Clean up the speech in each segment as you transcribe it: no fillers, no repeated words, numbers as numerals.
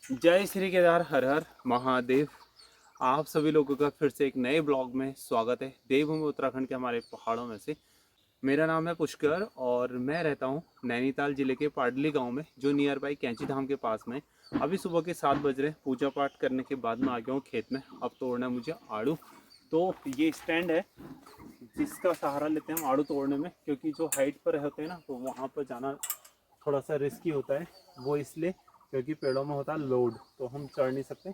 जय श्री केदार, हर हर महादेव। आप सभी लोगों का फिर से एक नए ब्लॉग में स्वागत है। देवभूमि उत्तराखंड के हमारे पहाड़ों में से। मेरा नाम है पुष्कर और मैं रहता हूँ नैनीताल ज़िले के पाडली गांव में, जो नियर बाई कैंची धाम के पास में। अभी सुबह के 7 बज रहे। पूजा पाठ करने के बाद में आ गया हूँ खेत में। अब तोड़ना है मुझे आड़ू। तो ये स्टैंड है जिसका सहारा लेते हैं हम आड़ू तोड़ने में, क्योंकि जो हाइट पर होते हैं ना, तो वहाँ पर जाना थोड़ा सा रिस्की होता है। वो इसलिए क्योंकि पेड़ों में होता है लोड, तो हम चढ़ नहीं सकते।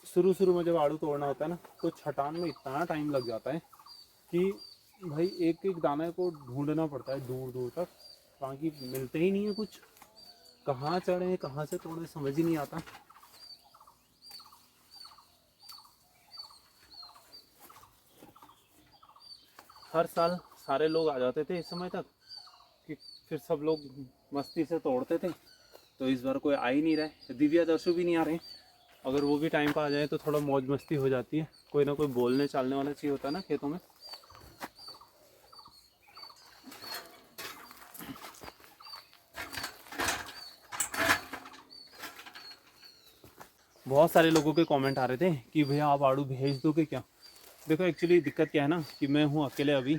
शुरू शुरू में जब आड़ू तोड़ना होता है ना, तो छटान में इतना टाइम लग जाता है कि भाई एक एक दाने को ढूंढना पड़ता है दूर दूर तक, बाकी मिलते ही नहीं है कुछ। कहाँ चढ़े कहाँ से तोड़े समझ ही नहीं आता। हर साल सारे लोग आ जाते थे इस समय तक कि फिर सब लोग मस्ती से तोड़ते थे। तो इस बार कोई आ ही नहीं रहा है, दिव्या दर्शु भी नहीं आ रहे हैं। अगर वो भी टाइम पर आ जाए तो थोड़ा मौज मस्ती हो जाती है। कोई ना कोई बोलने चालने वाला चाहिए होता है ना खेतों में। बहुत सारे लोगों के कमेंट आ रहे थे कि भैया आप आड़ू भेज दोगे क्या। देखो एक्चुअली दिक्कत क्या है ना, कि मैं हूँ अकेले अभी,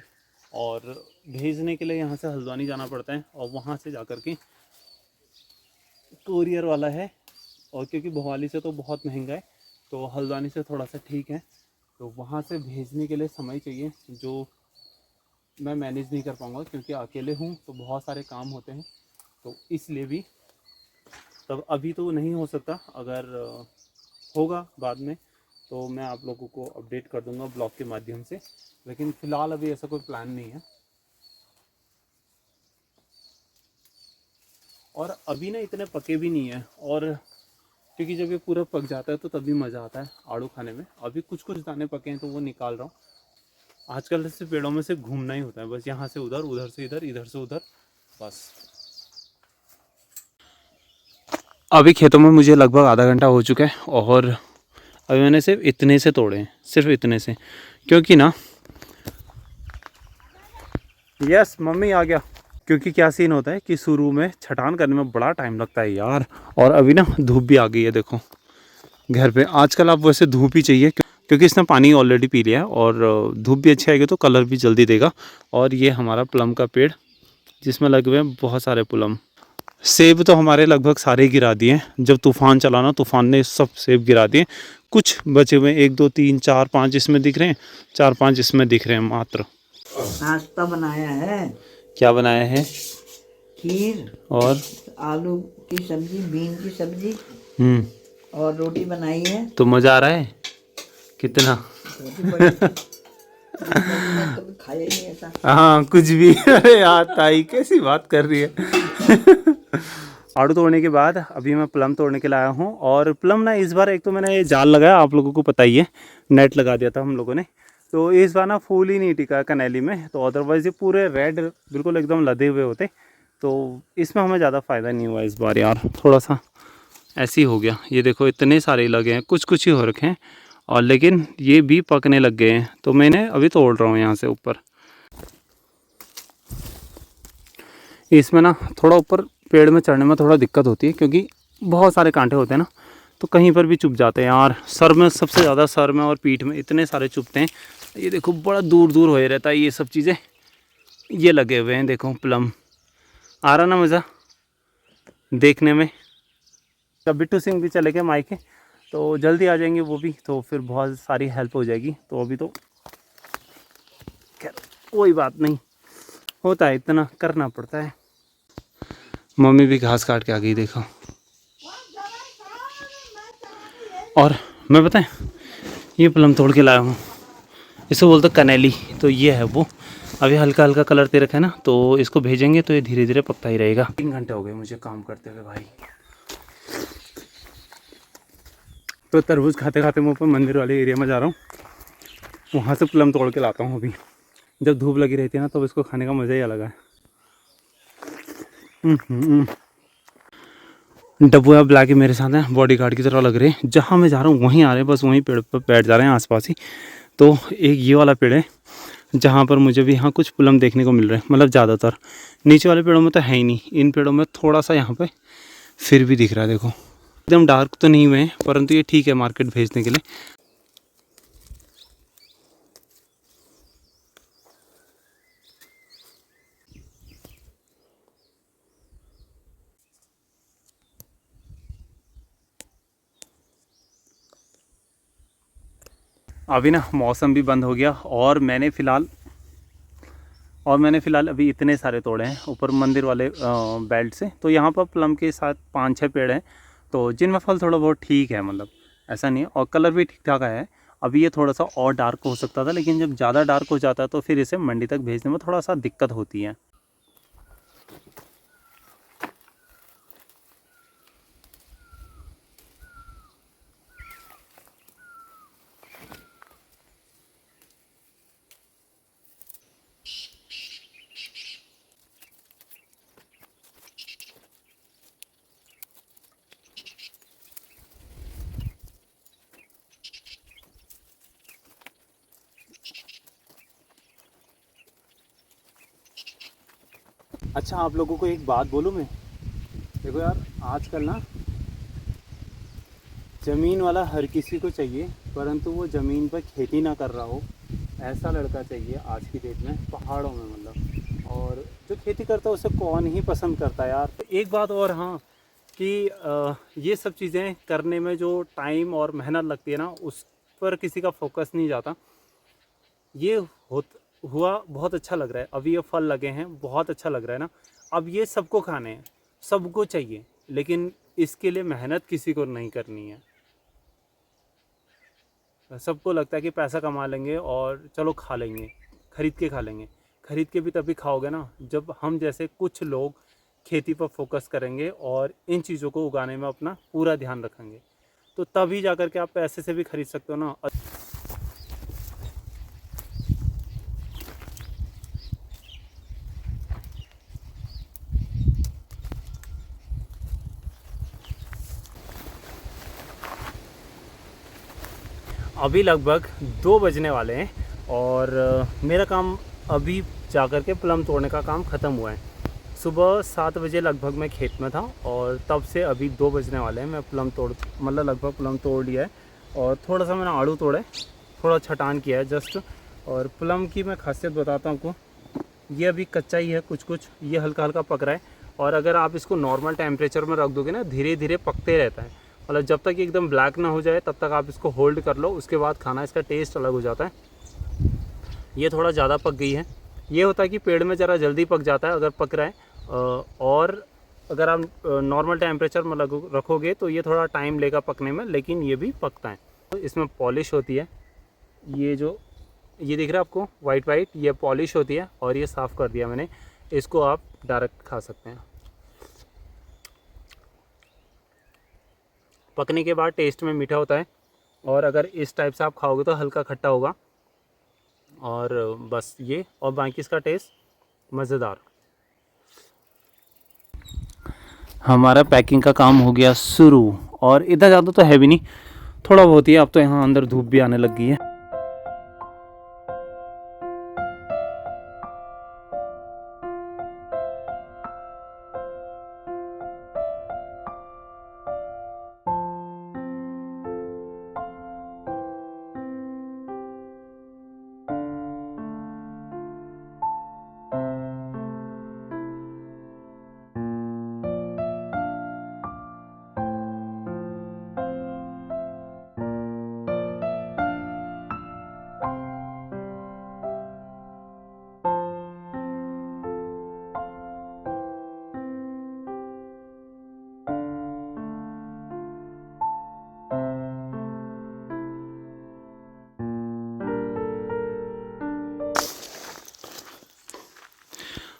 और भेजने के लिए यहाँ से हल्द्वानी जाना पड़ता है, और वहाँ से जा कर के कोरियर वाला है। और क्योंकि भोपाली से तो बहुत महंगा है, तो हल्द्वानी से थोड़ा सा ठीक है। तो वहाँ से भेजने के लिए समय चाहिए, जो मैं मैनेज नहीं कर पाऊँगा क्योंकि अकेले हूँ, तो बहुत सारे काम होते हैं। तो इसलिए भी तब अभी तो नहीं हो सकता। अगर होगा बाद में तो मैं आप लोगों को अपडेट कर दूंगा ब्लॉग के माध्यम से, लेकिन फ़िलहाल अभी ऐसा कोई प्लान नहीं है। और अभी ना इतने पके भी नहीं है, और क्योंकि जब ये पूरा पक जाता है तो तभी मज़ा आता है आड़ू खाने में। अभी कुछ कुछ दाने पके हैं तो वो निकाल रहा हूँ। आजकल से पेड़ों में से घूमना ही होता है बस, यहाँ से उधर, उधर से इधर, इधर से उधर, बस। अभी खेतों में मुझे लगभग आधा घंटा हो चुका है, और अभी मैंने सिर्फ इतने से तोड़े हैं, सिर्फ इतने से। क्योंकि ना, यस मम्मी आ गया। क्योंकि क्या सीन होता है कि शुरू में छटान करने में बड़ा टाइम लगता है यार। और अभी ना धूप भी आ गई है, देखो घर पे आजकल आप वैसे धूप ही चाहिए, क्योंकि इसने पानी ऑलरेडी पी लिया है, और धूप भी अच्छी आएगी तो कलर भी जल्दी देगा। और ये हमारा प्लम का पेड़ जिसमें लगे हुए हैं बहुत सारे प्लम। सेब तो हमारे लगभग सारे गिरा दिए। जब तूफ़ान चला ना, तूफ़ान ने सब सेब गिरा दिए। कुछ बचे हुए 1 2 3 4 5 इसमें दिख रहे हैं, 4 5 इसमें दिख रहे हैं मात्र। नाश्ता बनाया है। क्या बनाया है? खीर और आलू की सब्जी, बीन की सब्जी हम्म। और रोटी बनाई है। तो मज़ा आ रहा है कितना? रोटी बड़ी मैंने कभी खाया ही नहीं ऐसा। हाँ कुछ भी। अरे यार ताई कैसी बात कर रही है। आड़ू तोड़ने के बाद अभी मैं प्लम तोड़ने के लिए आया हूँ। और प्लम ना इस बार, एक तो मैंने ये जाल लगाया, आप लोगों को पता ही है, नेट लगा दिया था हम लोगों ने। तो इस बार ना फूल ही नहीं टिका कनैली में, तो अदरवाइज़ ये पूरे रेड बिल्कुल एकदम लदे हुए होते। तो इसमें हमें ज़्यादा फ़ायदा नहीं हुआ इस बार यार, थोड़ा सा ऐसे ही हो गया। ये देखो इतने सारे लगे हैं, कुछ कुछ ही हो रखे हैं, और लेकिन ये भी पकने लग गए हैं। तो मैंने अभी तोड़ रहा हूँ यहाँ से ऊपर। इसमें ना थोड़ा ऊपर पेड़ में चढ़ने में थोड़ा दिक्कत होती है, क्योंकि बहुत सारे कांटे होते हैं ना, तो कहीं पर भी चुभ जाते हैं यार। सर में सबसे ज़्यादा, सर में और पीठ में इतने सारे चुभते हैं। ये देखो बड़ा दूर दूर हो रहता है ये सब चीज़ें। ये लगे हुए हैं देखो प्लम। आ रहा ना मज़ा देखने में। जब बिट्टू सिंह भी चले गए मायके, तो जल्दी आ जाएंगे वो भी, तो फिर बहुत सारी हेल्प हो जाएगी। तो अभी तो खैर कोई बात नहीं, होता है, इतना करना पड़ता है। मम्मी भी घास काट के आ गई देखो। और मैं बताएं, ये प्लम तोड़ के लाया हूँ, इसको बोलते कनैली। तो ये है वो, अभी हल्का हल्का कलर दे रखा है ना, तो इसको भेजेंगे तो ये धीरे धीरे पकता ही रहेगा। 3 घंटे हो गए मुझे काम करते हुए भाई। तो तरबूज खाते खाते मैं ऊपर मंदिर वाले एरिया में जा रहा हूँ, वहाँ से प्लम तोड़ के लाता हूँ। अभी जब धूप लगी रहती है ना, तो इसको खाने का मज़ा ही अलग है। डब्बू ब्लैक ही मेरे साथ हैं, बॉडीगार्ड की तरह लग रहे हैं। जहाँ मैं जा रहा हूँ वहीं आ रहे हैं, बस वहीं पेड़ पर बैठ जा रहे हैं आसपास ही। तो एक ये वाला पेड़ है जहाँ पर मुझे भी यहाँ कुछ पुलम देखने को मिल रहे हैं, मतलब ज़्यादातर। नीचे वाले पेड़ों में तो है ही नहीं, इन पेड़ों में थोड़ा सा यहाँ पे फिर भी दिख रहा है। देखो एकदम डार्क तो नहीं हुए हैं, परंतु ये ठीक है मार्केट भेजने के लिए। अभी ना मौसम भी बंद हो गया और मैंने फ़िलहाल अभी इतने सारे तोड़े हैं ऊपर मंदिर वाले बेल्ट से। तो यहाँ पर प्लम के साथ 5-6 पेड़ हैं, तो जिनमें फल थोड़ा बहुत ठीक है, मतलब ऐसा नहीं है। और कलर भी ठीक ठाक आया है। अभी ये थोड़ा सा और डार्क हो सकता था, लेकिन जब ज़्यादा डार्क हो जाता है तो फिर इसे मंडी तक भेजने में थोड़ा सा दिक्कत होती है। अच्छा, आप लोगों को एक बात बोलूँ मैं? देखो यार, आजकल ना ज़मीन वाला हर किसी को चाहिए, परंतु वो ज़मीन पर खेती ना कर रहा हो, ऐसा लड़का चाहिए आज की डेट में पहाड़ों में, मतलब। और जो खेती करता है उसे कौन ही पसंद करता है यार। एक बात और, हाँ, कि ये सब चीज़ें करने में जो टाइम और मेहनत लगती है ना, उस पर किसी का फोकस नहीं जाता। ये हुआ बहुत अच्छा लग रहा है। अभी ये फल लगे हैं, बहुत अच्छा लग रहा है ना। अब ये सबको खाने हैं, सबको चाहिए, लेकिन इसके लिए मेहनत किसी को नहीं करनी है। सबको लगता है कि पैसा कमा लेंगे और चलो खा लेंगे, खरीद के खा लेंगे। खरीद के भी तभी खाओगे ना जब हम जैसे कुछ लोग खेती पर फोकस करेंगे और इन चीज़ों को उगाने में अपना पूरा ध्यान रखेंगे, तो तभी जा कर के आप पैसे से भी खरीद सकते हो ना। अभी लगभग 2 बजने वाले हैं और मेरा काम अभी जाकर के प्लम तोड़ने का काम ख़त्म हुआ है। सुबह 7 बजे लगभग मैं खेत में था और तब से अभी 2 बजने वाले हैं। मैं लगभग प्लम तोड़ लिया है और थोड़ा सा मैंने आड़ू तोड़े, थोड़ा छटान किया है जस्ट। और प्लम की मैं खासियत बताता हूँ आपको, ये अभी कच्चा ही है, कुछ ये हल्का हल्का पक रहा है। और अगर आप इसको नॉर्मल टेम्परेचर में रख दोगे ना, धीरे धीरे पकते रहता है। मतलब जब तक एकदम ब्लैक ना हो जाए तब तक आप इसको होल्ड कर लो, उसके बाद खाना, इसका टेस्ट अलग हो जाता है। ये थोड़ा ज़्यादा पक गई है। ये होता है कि पेड़ में ज़रा जल्दी पक जाता है अगर पक रहा है, और अगर आप नॉर्मल टेम्परेचर में रखोगे तो ये थोड़ा टाइम लेगा पकने में, लेकिन ये भी पकता है। तो इसमें पॉलिश होती है, ये दिख रहा है आपको वाइट, ये पॉलिश होती है। और ये साफ़ कर दिया मैंने, इसको आप डायरेक्ट खा सकते हैं। पकने के बाद टेस्ट में मीठा होता है, और अगर इस टाइप से आप खाओगे तो हल्का खट्टा होगा। और बस ये, और बाकी इसका टेस्ट मज़ेदार। हमारा पैकिंग का काम हो गया शुरू, और इतना ज़्यादा तो है भी नहीं, थोड़ा बहुत ही। अब तो यहाँ अंदर धूप भी आने लग गई है।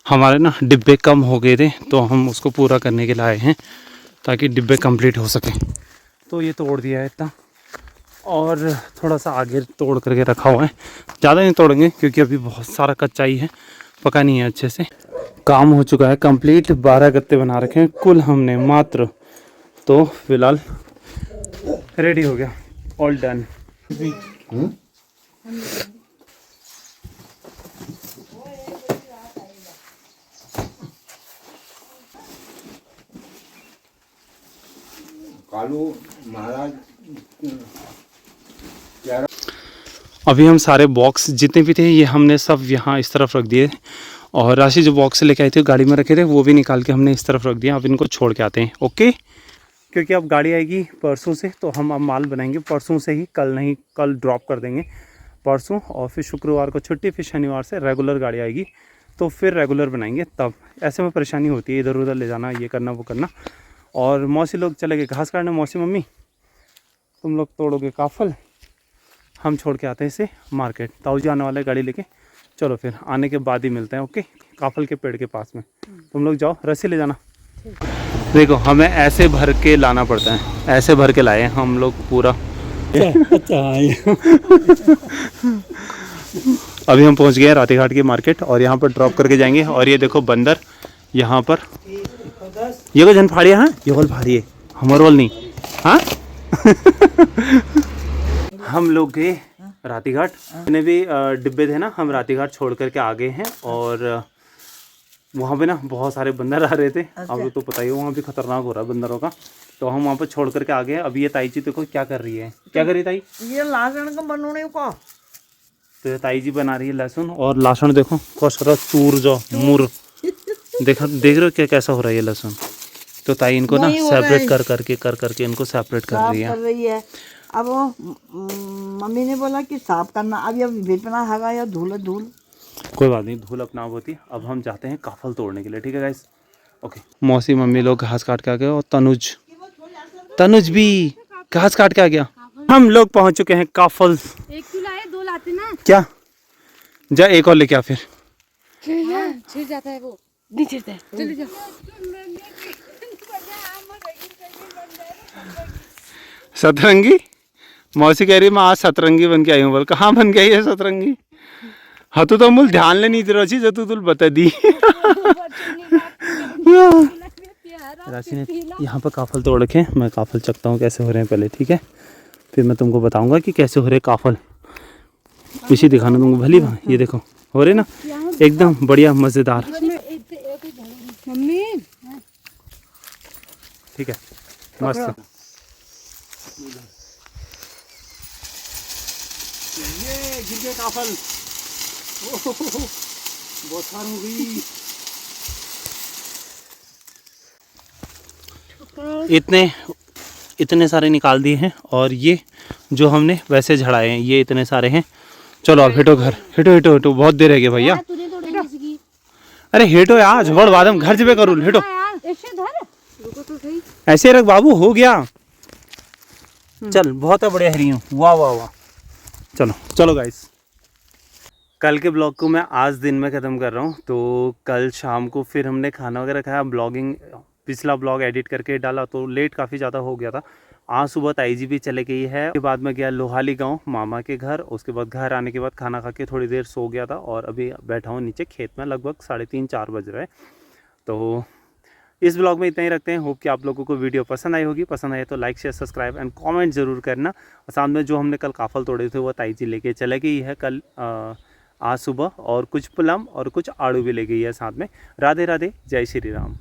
हमारे ना डिब्बे कम हो गए थे, तो हम उसको पूरा करने के लिए आए हैं ताकि डिब्बे कंप्लीट हो सके। तो ये तोड़ दिया है इतना, और थोड़ा सा आगे तोड़ करके रखा हुआ है। ज़्यादा नहीं तोड़ेंगे क्योंकि अभी बहुत सारा कच्चा ही है, पका नहीं है अच्छे से। काम हो चुका है कंप्लीट, 12 गत्ते बना रखे हैं कुल हमने मात्र, तो फिलहाल रेडी हो गया, ऑल डन। कालू महाराज अभी हम सारे बॉक्स जितने भी थे ये हमने सब यहाँ इस तरफ रख दिए, और राशि जो बॉक्स लेके आई थी गाड़ी में रखे थे वो भी निकाल के हमने इस तरफ रख दिया। अब इनको छोड़ के आते हैं, ओके। क्योंकि अब गाड़ी आएगी परसों से, तो हम अब माल बनाएंगे परसों से ही, कल नहीं, कल ड्रॉप कर देंगे परसों, और फिर शुक्रवार को छुट्टी, फिर शनिवार से रेगुलर गाड़ी आएगी, तो फिर रेगुलर बनाएंगे। तब ऐसे में परेशानी होती है, इधर उधर ले जाना, ये करना वो करना। और मौसी लोग चले गए घास काटने, मौसी मम्मी तुम लोग तोड़ोगे काफल, हम छोड़ के आते हैं इसे मार्केट। ताऊ जी आने वाले गाड़ी लेके, चलो फिर आने के बाद ही मिलते हैं, ओके। काफल के पेड़ के पास में तुम लोग जाओ, रस्सी ले जाना। देखो हमें ऐसे भर के लाना पड़ता है, ऐसे भर के लाए हम लोग पूरा। अभी हम पहुंच गए हैं रातीघाट की मार्केट, और यहाँ पर ड्रॉप करके जाएंगे। और ये देखो बंदर यहाँ पर, ये को जन फाड़िया, हाँ ये वाल फाड़िए, हमारे वाल नहीं, हाँ। हम लोग गए रातीघाट, जितने भी डिब्बे थे ना हम रातीघाट छोड़ करके आ गए हैं। और वहाँ पे ना बहुत सारे बंदर आ रहे थे, अब तो पता ही है वहाँ भी खतरनाक हो रहा है बंदरों का, तो हम वहाँ पर छोड़ करके आ गए। अभी ये ताई जी देखो क्या कर रही है, क्या कर रही है ताई? ये लहसुन का बनने को, तो ये ताई जी बना रही है लहसुन, और लहसुन देखो कसरा चूर जो मुर, देख रहे हो क्या कैसा हो रहा है ये लहसुन। तो ताई इनको ना सेपरेट कर करके इनको सेपरेट कर रही है। अब वो मम्मी ने बोला कि साफ करना, अब ये बेचना है या धूल धूल, कोई बात नहीं, धूल अपना होती। अब हम जाते हैं काफल तोड़ने के लिए, ठीक है गाइस, ओके। मौसी मम्मी लोग घास काट के आ गए, और तनुज भी घास काट के आ गया। हम लोग पहुंच चुके हैं काफल। एक तो लाए, दो लाते ना क्या जा, एक और लेके आ फिर। छिड़ जाता है वो, नहीं छिड़ता है, चले जाओ। सतरंगी, मौसी कह रही मैं आज सतरंगी बन के आई हूँ। बोल कहाँ बन के आई है सतरंगी? हाँ तो मूल ध्यान ले नहीं रही जो तू बता दी। राशि ने यहाँ पर काफल तोड़ रखे, मैं काफल चखता हूँ कैसे हो रहे हैं पहले, ठीक है, फिर मैं तुमको बताऊंगा कि कैसे हो रहे काफल। पीछे दिखाना तुमको भली भाई, ये देखो हो रहे ना एकदम बढ़िया मजेदार, ठीक है, मस्त। ये गिर गए काफल, बहुत सार हो गई। इतने सारे निकाल दिए हैं, और ये जो हमने वैसे झड़ाए हैं ये इतने सारे हैं। चलो अब हिटो घर, हिटो बहुत देर है गया भैया। अरे हिटो यार, झगड़ बाद हम घर जबे करूँ, हिटो ऐसे रख बाबू, हो गया। चल बहुत बढ़िया हरी हूँ, वाह वाह वाह। चलो गाइस, कल के ब्लॉग को मैं आज दिन में ख़त्म कर रहा हूँ। तो कल शाम को फिर हमने खाना वगैरह खाया, ब्लॉगिंग पिछला ब्लॉग एडिट करके डाला तो लेट काफ़ी ज़्यादा हो गया था। आज सुबह ताई जी भी चले गई है, उसके बाद मैं गया लोहाली गांव मामा के घर, उसके बाद घर आने के बाद खाना खा के थोड़ी देर सो गया था, और अभी बैठा हूँ नीचे खेत में, लगभग 3:30-4 बज रहे हैं। तो इस ब्लॉग में इतना ही रखते हैं। होप कि आप लोगों को वीडियो पसंद आई होगी, पसंद आए तो like share subscribe and comment ज़रूर करना। और साथ में जो हमने कल काफल तोड़े थे वो ताई जी लेके चले गई है कल आज सुबह, और कुछ प्लम और कुछ आड़ू भी ले गई है साथ में। राधे राधे, जय श्री राम।